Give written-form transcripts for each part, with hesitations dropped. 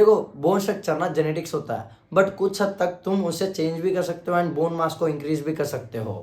देखो bone structure ना genetics होता है, बट कुछ हद तक तुम उसे चेंज भी कर सकते हो एंड बोन मास को इंक्रीज भी कर सकते हो।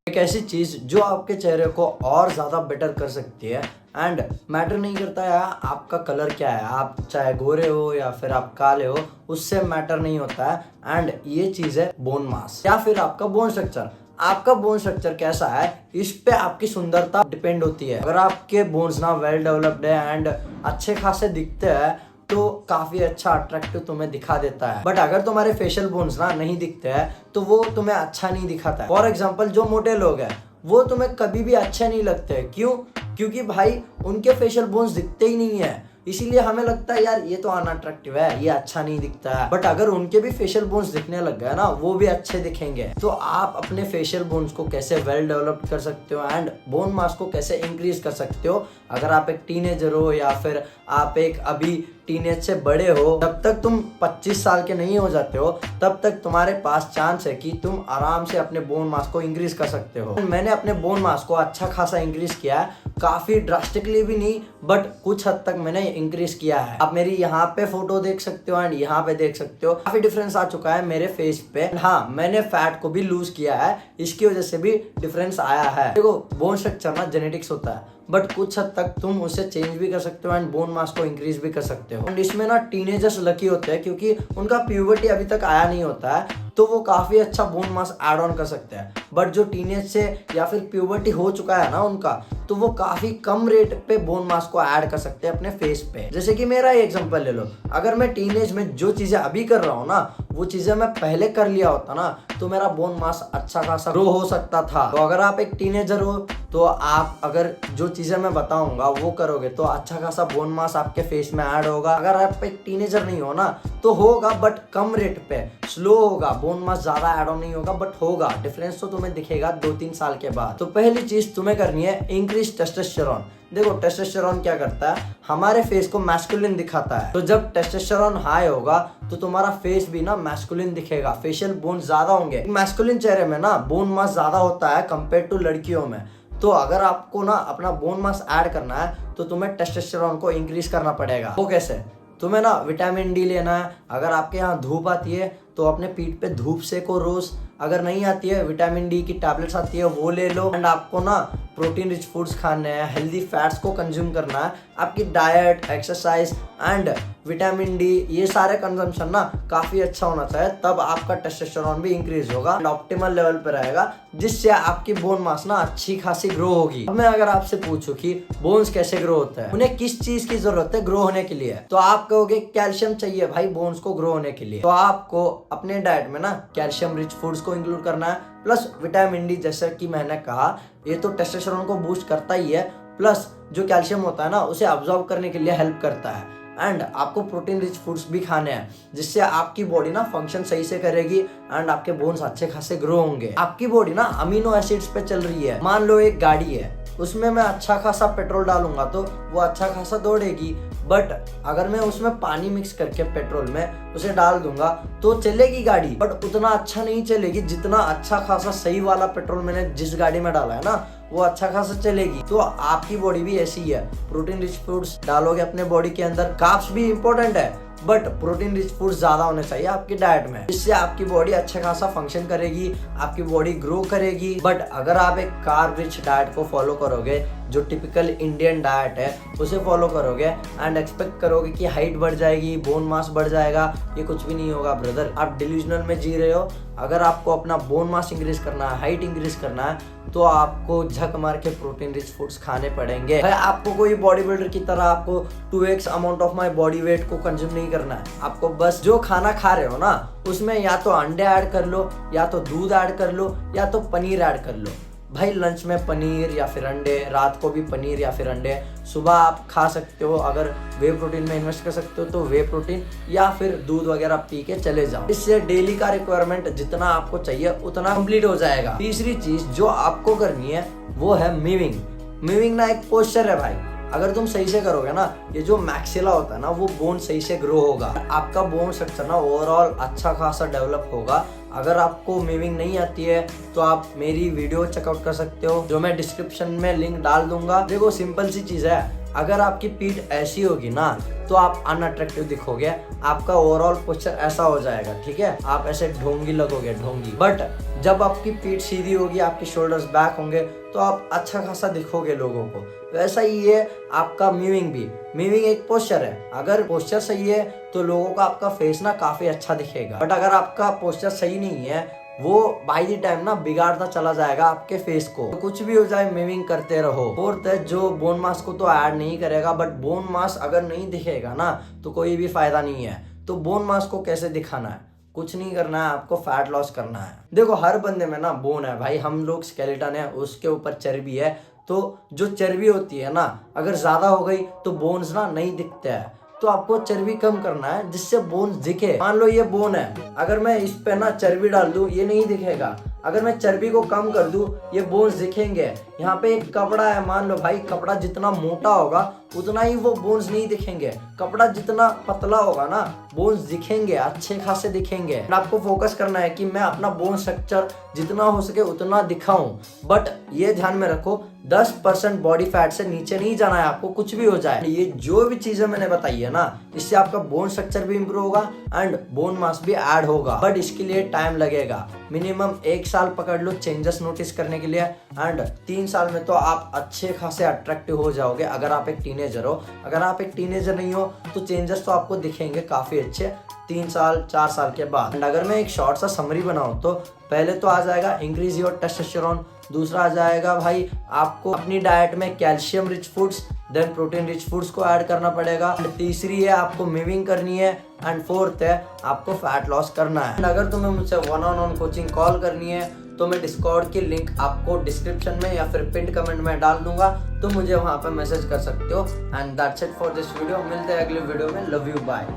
एक ऐसी चीज जो आपके चेहरे को और ज्यादा बेटर कर सकती है एंड मैटर नहीं करता है आपका कलर क्या है, आप चाहे गोरे हो या फिर आप काले हो, उससे मैटर नहीं होता है। एंड ये चीज है बोन मास या फिर आपका बोन स्ट्रक्चर। आपका बोन स्ट्रक्चर कैसा है इस पे आपकी सुंदरता डिपेंड होती है। अगर आपके बोन्स ना वेल डेवलप्ड है एंड अच्छे खासे दिखते हैं तो काफी अच्छा अट्रैक्टिव तुम्हें दिखा देता है। बट अगर तुम्हारे फेशियल बोन्स ना नहीं दिखते हैं तो वो तुम्हें अच्छा नहीं दिखाता है। फॉर एग्जाम्पल जो मोटे लोग हैं वो तुम्हें कभी भी अच्छे नहीं लगते। क्यों? क्योंकि भाई उनके फेशियल बोन्स दिखते ही नहीं है, इसीलिए हमें लगता है यार ये तो अनअट्रैक्टिव है, ये अच्छा नहीं दिखता है। बट अगर उनके भी फेशियल बोन्स दिखने लग गए ना वो भी अच्छे दिखेंगे। तो आप अपने फेशियल बोन्स को कैसे वेल डेवलप्ड कर सकते हो एंड बोन मास को कैसे इंक्रीज कर सकते हो। अगर आप एक टीनेजर हो या फिर आप एक अभी टीनेज से बड़े हो, जब तक तुम 25 साल के नहीं हो जाते हो तब तक तुम्हारे पास चांस है कि तुम आराम से अपने बोन मास को इंक्रीज कर सकते हो। मैंने अपने बोन मास को अच्छा खासा इंक्रीज किया है, काफी ड्रास्टिकली भी नहीं बट कुछ हद तक मैंने इंक्रीज किया है। आप मेरी यहाँ पे फोटो देख सकते हो एंड यहाँ पे देख सकते हो, काफी डिफरेंस आ चुका है मेरे फेस पे। हाँ, मैंने फैट को भी लूज किया है, इसकी वजह से भी डिफरेंस आया है। देखो बोन स्ट्रक्चर ना जेनेटिक्स होता है, बट कुछ हद तक तुम उसे चेंज भी कर सकते हो एंड बोन मास को इंक्रीज भी कर सकते हो। एंड इसमें ना टीनेजर्स लकी होते हैं क्योंकि उनका प्यूबर्टी अभी तक आया नहीं होता है, तो वो काफी अच्छा बोन मास ऐड ऑन कर सकते हैं। बट जो टीनेज से या फिर प्यूबर्टी हो चुका है ना उनका, तो वो काफी कम रेट पे बोन मास को ऐड कर सकते हैं अपने फेस पे। जैसे कि मेरा ही एग्जांपल ले लो, अगर मैं टीनेज में जो चीजें अभी कर रहा हूँ ना वो चीजें मैं पहले कर लिया होता ना तो मेरा बोन मास अच्छा खासा ग्रो हो सकता था। तो अगर आप एक टीनेजर हो तो आप अगर जो चीजें मैं बताऊंगा वो करोगे तो अच्छा खासा बोन मास आपके फेस में ऐड होगा। अगर आप एक टीनेजर नहीं हो ना तो होगा बट कम रेट पे, स्लो होगा, बोन मास ज्यादा ऐड ऑन नहीं होगा बट होगा। डिफरेंस तो तुम्हें दिखेगा 2-3 साल के बाद। तो पहली चीज तुम्हें करनी है इंक्रीज टेस्टोस्टेरोन। देखो टेस्टोस्टेरोन क्या करता है, हमारे फेस को मैस्कुलिन दिखाता है। तो जब टेस्टोस्टेरोन हाई होगा तो तुम्हारा फेस भी ना मैस्कुलिन दिखेगा, फेशियल बोन ज्यादा होंगे। मैस्कुलिन चेहरे में ना बोन मास ज्यादा होता है कंपेयर टू लड़कियों में। तो अगर आपको ना अपना बोन मास ऐड करना है तो तुम्हें टेस्टोस्टेरोन को इंक्रीज करना पड़ेगा। वो कैसे? तुम्हें ना विटामिन डी लेना है। अगर आपके यहाँ धूप आती है तो अपने पीठ पे धूप सेको रोज। अगर नहीं आती है, विटामिन डी की टैबलेट्स आती है वो ले लो। एंड आपको ना प्रोटीन रिच फूड्स खाने हैं, हेल्दी फैट्स को कंज्यूम करना है। आपकी diet, exercise and vitamin D ये सारे कंजम्पशन ना काफी अच्छा होना चाहिए, तब आपका टेस्टोस्टेरोन भी इंक्रीज होगा एंड ऑप्टिमल लेवल पे रहेगा, जिससे आपकी बोन मास ना अच्छी खासी ग्रो होगी। अब मैं अगर आपसे पूछूं कि बोन्स कैसे ग्रो होता है, उन्हें किस चीज की जरूरत है ग्रो होने के लिए, तो आप कहोगे कैल्शियम चाहिए भाई बोन्स को ग्रो होने के लिए। तो आपको अपने डाइट में ना कैल्शियम रिच फूड्स को इंक्लूड करना है, प्लस विटामिन डी। जैसा कि मैंने कहा ये तो टेस्टोस्टेरोन को बूस्ट करता ही है, प्लस जो कैल्शियम होता है ना उसे अब्सॉर्ब करने के लिए हेल्प करता है। एंड आपको प्रोटीन रिच फूड्स भी खाने हैं, जिससे आपकी बॉडी ना फंक्शन सही से करेगी एंड आपके बोन्स अच्छे खासे ग्रो होंगे। आपकी बॉडी ना अमीनो एसिड्स पे चल रही है। मान लो एक गाड़ी है, उसमें मैं अच्छा खासा पेट्रोल डालूंगा तो वो अच्छा खासा दौड़ेगी, बट अगर मैं उसमें पानी मिक्स करके पेट्रोल में उसे डाल दूंगा तो चलेगी गाड़ी, बट उतना अच्छा नहीं चलेगी जितना अच्छा खासा सही वाला पेट्रोल मैंने जिस गाड़ी में डाला है ना वो अच्छा खासा चलेगी। तो आपकी बॉडी भी ऐसी ही है, प्रोटीन रिच फूड्स डालोगे अपने बॉडी के अंदर। कार्ब्स भी इंपॉर्टेंट है बट प्रोटीन रिच फूड्स ज्यादा होने चाहिए आपकी डाइट में, इससे आपकी बॉडी अच्छा खासा फंक्शन करेगी, आपकी बॉडी ग्रो करेगी। बट अगर आप एक कार्ब रिच डाइट को फॉलो करोगे, जो टिपिकल इंडियन डाइट है उसे फॉलो करोगे एंड एक्सपेक्ट करोगे कि हाइट बढ़ जाएगी, बोन मास बढ़ जाएगा, ये कुछ भी नहीं होगा ब्रदर। आप डिल्यूजनल में जी रहे हो। अगर आपको अपना बोन मास इंक्रीज करना है, हाइट इंक्रीज करना है, तो आपको झक मार के प्रोटीन रिच फूड्स खाने पड़ेंगे। आपको कोई बॉडी बिल्डर की तरह आपको 2x amount of my body weight को कंज्यूम नहीं करना है। आपको बस जो खाना खा रहे हो ना उसमें या तो अंडे ऐड कर लो, या तो दूध ऐड कर लो, या तो पनीर ऐड कर लो। भाई लंच में पनीर या फिर अंडे, रात को भी पनीर या फिर अंडे, सुबह आप खा सकते हो। अगर वे प्रोटीन में इन्वेस्ट कर सकते हो तो वे प्रोटीन, या फिर दूध वगैरह पी के चले जाओ। इससे डेली का रिक्वायरमेंट जितना आपको चाहिए उतना कंप्लीट हो जाएगा। तीसरी चीज जो आपको करनी है वो है मीविंग। मीविंग ना एक पोस्चर है भाई, अगर तुम सही से करोगे ना, ये जो मैक्सिला होता है ना वो बोन सही से ग्रो होगा, आपका बोन स्ट्रक्चर ना ओवरऑल अच्छा खासा डेवलप होगा। अगर आपको मीविंग नहीं आती है तो आप मेरी वीडियो चेकआउट कर सकते हो, जो मैं डिस्क्रिप्शन में लिंक डाल दूंगा। देखो सिंपल सी चीज है, अगर आपकी पीठ ऐसी होगी ना तो आप अनअट्रैक्टिव दिखोगे, आपका ओवरऑल पोस्चर ऐसा हो जाएगा, ठीक है, आप ऐसे ढोंगी लगोगे, ढोंगी। बट जब आपकी पीठ सीधी होगी, आपके शोल्डर्स बैक होंगे, तो आप अच्छा खासा दिखोगे लोगों को। वैसा ही है आपका मीविंग भी। मीविंग एक पोस्चर है, अगर पोस्चर सही है तो लोगों का आपका फेस ना काफी अच्छा दिखेगा। बट अगर आपका पोस्चर सही नहीं है, वो बाय द टाइम ना बिगाड़ता चला जाएगा आपके फेस को। तो कुछ भी हो जाए, मीविंग करते रहो। फोर्थ है, जो बोन मास को तो ऐड नहीं करेगा, बट बोन मास अगर नहीं दिखेगा ना तो कोई भी फायदा नहीं है। तो बोन मास को कैसे दिखाना है? कुछ नहीं करना है, आपको फैट लॉस करना है। देखो हर बंदे में ना बोन है भाई, हम लोग स्केलेटन है, उसके ऊपर चर्बी है। तो जो चर्बी होती है ना, अगर ज्यादा हो गई तो बोन्स ना नहीं दिखते हैं। तो आपको चर्बी कम करना है जिससे बोन्स दिखे। मान लो ये बोन है, अगर मैं इस पे ना चर्बी डाल दूं, ये नहीं दिखेगा। अगर मैं चर्बी को कम कर दूं, ये बोन्स दिखेंगे। यहाँ पे एक कपड़ा है, मान लो भाई, कपड़ा जितना मोटा होगा उतना ही वो बोन्स नहीं दिखेंगे। कपड़ा जितना पतला होगा ना, बोन्स दिखेंगे, अच्छे खासे दिखेंगे। आपको फोकस करना है कि मैं अपना बोन स्ट्रक्चर जितना हो सके उतना दिखाऊं। बट ये ध्यान में रखो, 10% बॉडी फैट से नीचे नहीं जाना है आपको, कुछ भी हो जाए। ये जो भी चीजें मैंने बताई है ना, इससे आपका बोन स्ट्रक्चर भी इंप्रूव होगा एंड बोन मास भी ऐड होगा। बट इसके लिए टाइम लगेगा, मिनिमम 1 साल पकड़ लो चेंजेस नोटिस करने के लिए। एंड 3 साल में तो आप अच्छे खासे अट्रैक्टिव हो जाओगे, अगर आप एक टीनेजर हो। अगर आप एक टीनेजर नहीं हो तो चेंजेस तो आपको दिखेंगे काफी अच्छे 3 साल 4 साल के बाद। एंड अगर मैं एक शॉर्ट सा समरी बनाऊं तो पहले तो आ जाएगा इंक्रीज योर टेस्टोस्टेरोन, दूसरा आ जाएगा भाई आपको अपनी डाइट में calcium rich foods, then protein rich foods को ऐड करना पड़ेगा। तीसरी है आपको मूविंग करनी है एंड फोर्थ है आपको फैट लॉस करना है। एंड अगर तुम्हें मुझसे 1-on-1 कोचिंग कॉल करनी है तो मैं डिस्कॉर्ड की लिंक आपको डिस्क्रिप्शन में या फिर पिन कमेंट में डाल दूंगा, तो मुझे वहां पे मैसेज कर सकते हो। And that's it for this video. मिलते हैं अगले वीडियो में। Love you, bye.